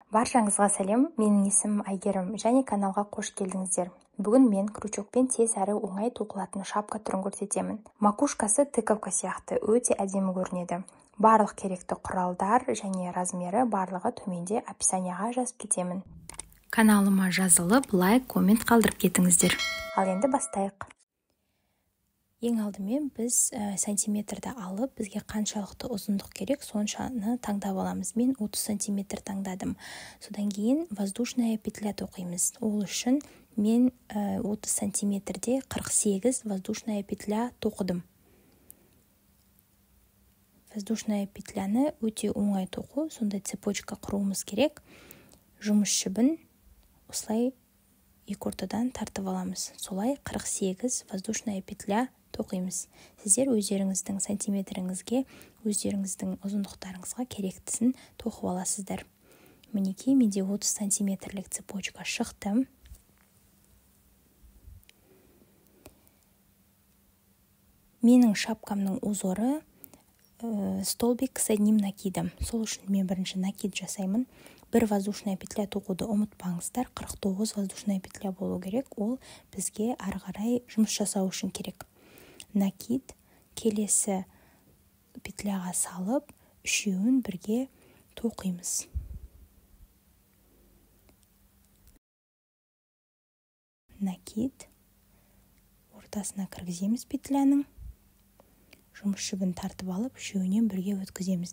Баршаңызға сәлем, менің есімім Айгерім және каналға қош келдіңіздер. Бүгін мен крючокпен тез әрі оңай тоқылатын шапка түрін көрсетемін. Макушкасы тыковка сияқты өте әдемі көрінеді. Барлық керекті құралдар және размері барлығы төменде описанияға жазып кетемін. Каналыма жазылып, лайк, коммент қалдырып кетіңіздер. Ал енді бастайық. Ең алдымен біз сантиметрді алып, бізге қаншалықты ұзындық керек, соншаны таңдап аламыз. Мен 30 сантиметр таңдадым. Содан кейін воздушная петля тоқимыз. Ол үшін мен 30 сантиметрде 48 воздушная петля тоқыдым. Воздушная петляны өте оңай тоқу, сондай цепочка құруымыз керек. Жұмыс жібін осылай екі ортадан тартып аламыз. Солай 48 воздушная петля тоқимыз. Сіздер өздеріңіздің сантиметріңізге, өздеріңіздің ұзындықтарыңызға керектісін тоқып аласыздар. Мінекей, менде 30 сантиметрлік цепочка шықты. Менің шапкамның узоры столбик с одним накидом. Сол үшін мен бірінші накид жасаймын. Бір воздушная петля тоқуды ұмытпаңыздар. 49 воздушная петля болу керек. Ол бізге ары қарай жұмыс жасау үшін керек. Накид келесі петляға салып, үшеуін бірге тоқимыз. Накид ортасына кіргіземіз петляның. Жұмыс жібін тартып алып, үшеуінен бірге өткіземіз.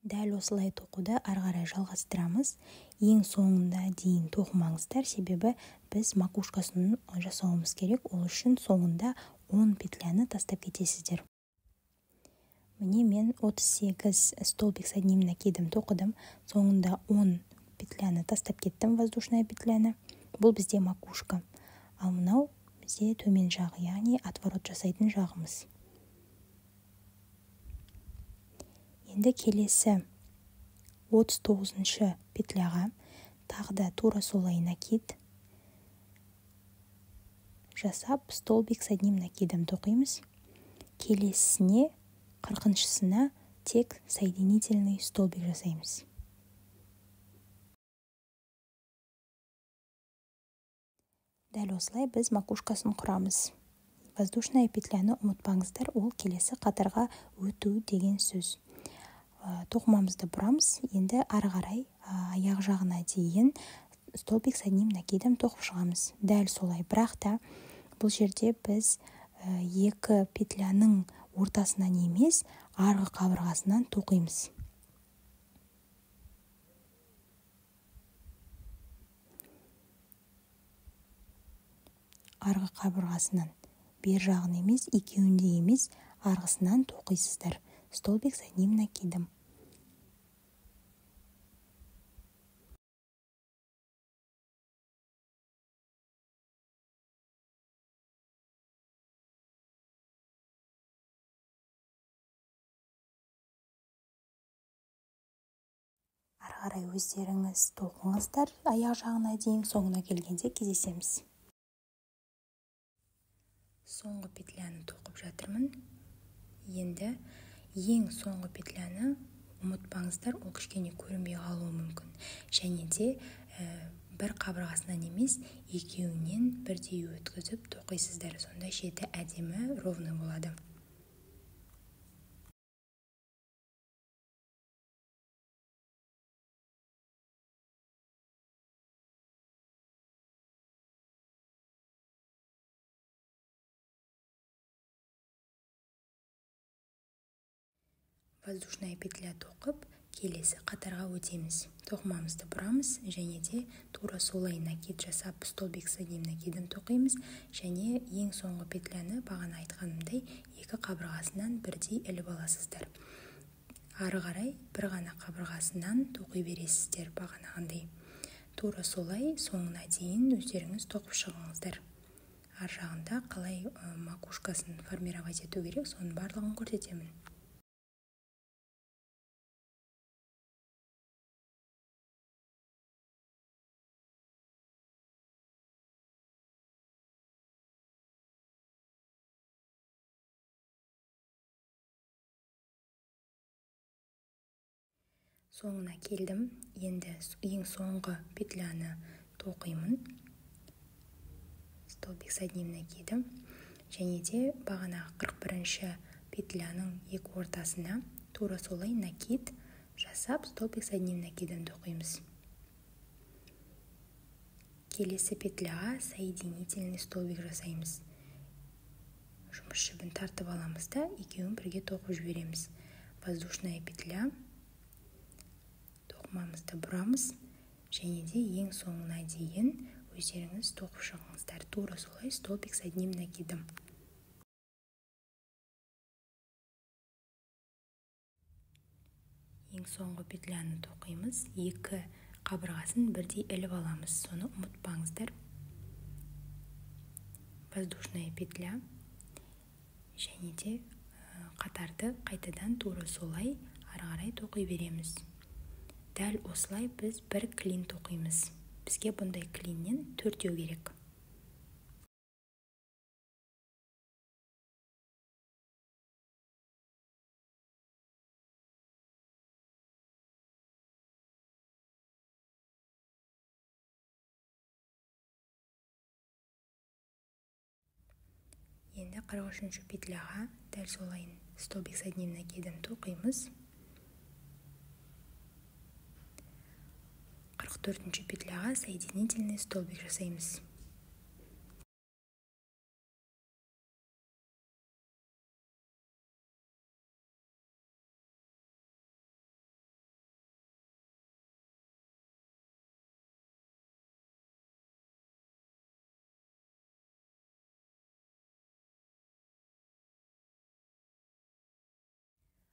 Дәл осылай тоқуды ары қарай жалғастырамыз. Ең соңында дейін тоқымаңыздар, себебі біз макушкасын жасауымыз керек. Ол үшін соңында 10 петляны тастап кетесіздер. Міне мен 38 столбик с одним накидом тоқыдым. Соңында 10 петляны тастап кеттім, воздушная петляны. Бұл бізде макушка. Ал мынау бізде төмен жағы, яғни отворот жасайтын жағымыз. Енді келесі 39-шы петляға тағы тура солай накид жасап, столбик с одним накидом тоқимыз. Келесіне 40-шысына тек соединительный столбик жасаймыз. Дәл осылай біз макушкасын құрамыз. Воздушная петляны ұмытпаңыздар, ол келесі қатарға өту деген сөз. Тоқымамызды бұрамыз, енді ары қарай аяқ жағына дейін столбик с одним накидом тоқып шығамыз. Дәл солай, бірақ та бұл жерде біз екі петляның ортасынан емес, арғы қабырғасынан тоқимыз. Арғы қабырғасынан, бер жағын емес, екеуінде емес, арғысынан тоқисыздар. Столбик с одним накидом. Ары қарай өздеріңіз тоқыңыздар, аяқ жағына дейін, соңына келгенде кездесеміз. Соңғы петляны тоқып жатырмын. Енді ең соңғы петляны ұмытпаңыздар, ол кішкене көрінбей қалуы мүмкін. Және де бір қабырғасынан емес, екеуінен бірдей өткізіп тоқисыздар. Сонда шеті әдемі, ровны болады. воздушная петля тоқып келесі қатарға өтеміз. Тоқымамызды бұрамыз және де тура солай накид жасап столбик с одним накидом тоқимыз және ең соңғы петляны бағана айтқанымдай екі қабырғасынан бірдей іліп аласыздар. Ары қарай бір ғана қабырғасынан тоқи бересіздер бағанағындай. Тура солай соңына дейін өздеріңіз тоқып шығыңыздар. Ар жағында қалай макушкасын формировать ету керек, соның барлығын көрсетемін. Соңына келдім. Енді ең соңғы петляны тоқимын. Столбик с одним накидом. Және де бағана 41-ші петляның екі ортасына тура солай накид жасап столбик с одним накидом тоқимыз. Келесі петляға соединительный столбик жасаймыз. Жұмыс жібін тартып аламыз да екеуін бірге тоқып жібереміз. Воздушная петля. Тоқымамызды бұрамыз және де ең соңына дейін өздеріңіз тоқып шығыңыздар. Тура солай столбик с одним накидом. Ең соңғы петляны тоқимыз. Екі қабырғасын бірдей іліп аламыз. Соны ұмытпаңыздар. Воздушная петля және де қатарды қайтадан тура солай ары қарай тоқи береміз. Дәл осылай біз бір клин тоқимыз. Бізге бұндай клиннен 4 керек. Енді 43-ші петляға дәл солайын столбик с одним накидом тоқимыз. 44-ші петляға соединительный столбик жасаймыз.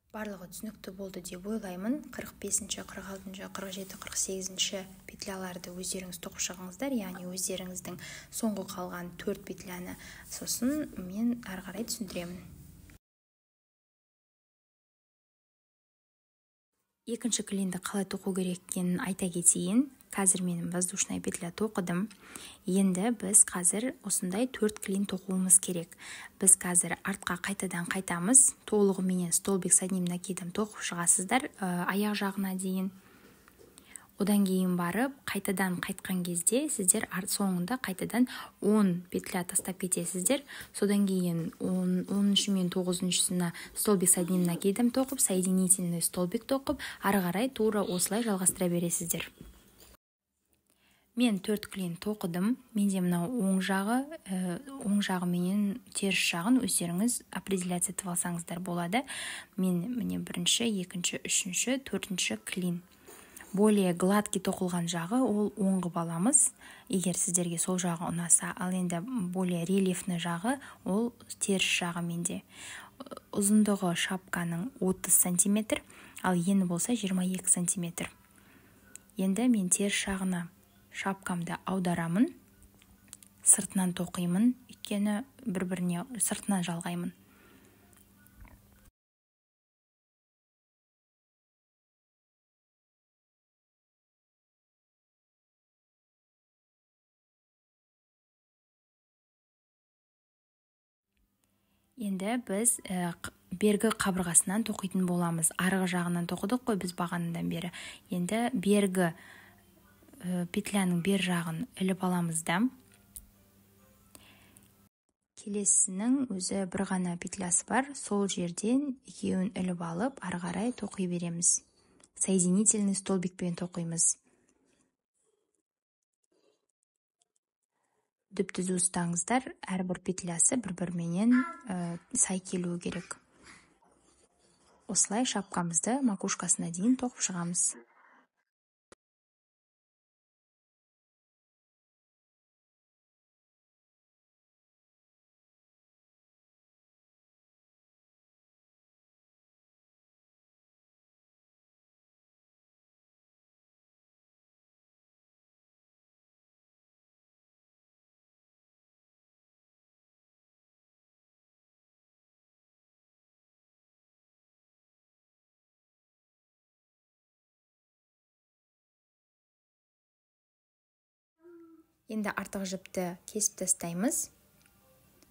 Барлығы түсінікті болды деп ойлаймын. 45-ші, 46-ші, 47-ші, 48-ші петляларды өздеріңіз тоқып шығыңыздар, яғни өздеріңіздің соңғы қалған 4 петляны. Сосын мен ары қарай түсіндіремін. Екінші клинді қалай тоқу керек екенін айта кетейін. Қазір мен воздушная петля тоқыдым. Енді біз қазір осындай 4 клин тоқуымыз керек. Біз қазір артқа қайтадан қайтамыз. Толығымен столбик с одним накидом тоқып шығасыздар аяқ жағына дейін. Одан кейін барып, қайтадан қайтқан кезде сіздер соңында қайтадан 10 петля тастап кетесіздер. Содан кейін 10-ші мен 9-шысына столбик с одним накидом тоқып, соединительный столбик тоқып, ары қарай тура осылай жалғастыра бересіздер. Мен 4 клин тоқыдым. Менде мынау оң жағы менен теріс жағын өздеріңіз определять етіп алсаңыздар болады. Мен міне 1-ші, 2-ші, 3-ші, 4-ші клин. Более гладкий тоқылған жағы ол оңғы баламыз, егер сіздерге сол жағы ұнаса. Ал енді более рельефный жағы ол теріс жағы менде. Ұзындығы шапканың 30 сантиметр, ал ені болса 22 сантиметр. Енді мен теріс жағына шапкамды аударамын, сыртынан тоқимын, өйткені бір-біріне сыртынан жалғаймын. Енді біз бергі қабырғасынан тоқитын боламыз. Арғы жағынан тоқыдық қой біз бағанадан бері. Енді бергі петляның бер жағын іліп аламыз да. Келесінің өзі бір ғана петлясы бар. Сол жерден екеуін іліп алып, ары қарай тоқи береміз. Соединительный столбикпен тоқимыз. Дүп-түзу ұстаңыздар, әрбір петлясы бір-біріменен сай келуі керек. Осылай шапкамызды макушкасына дейін тоқып шығамыз. Енді артық жіпті кесіп тастаймыз.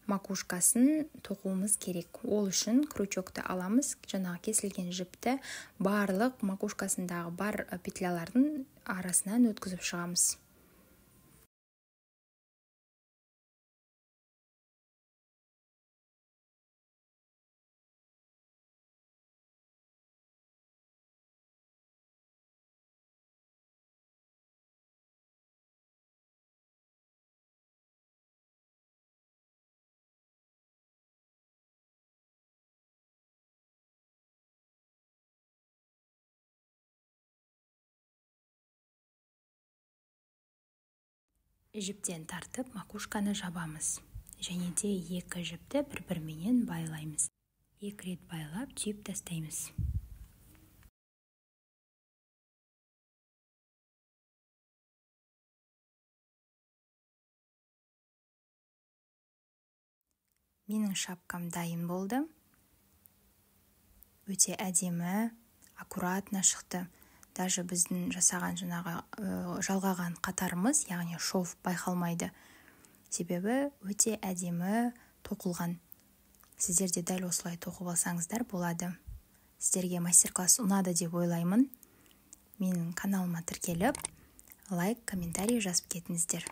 Макушкасын тоқуымыз керек. Ол үшін крючокты аламыз. Жаңағы кесілген жіпті барлық макушкасындағы бар петлялардың арасынан өткізіп шығамыз. Жіптен тартып макушканы жабамыз. Және де екі жіпті бір-бірімен байлаймыз. 2 рет байлап түйіп тастаймыз. Менің шапкам дайын болды. Өте әдемі, аккуратно шықты. Даже біздің жасаған жалғаған қатарымыз, яғни шов байқалмайды. Себебі өте әдемі тоқылған. Сіздер де дәл осылай тоқып алсаңыздар болады. Сіздерге мастер-класс ұнады деп ойлаймын. Менің каналыма тіркеліп, лайк, комментарий жазып кетіңіздер.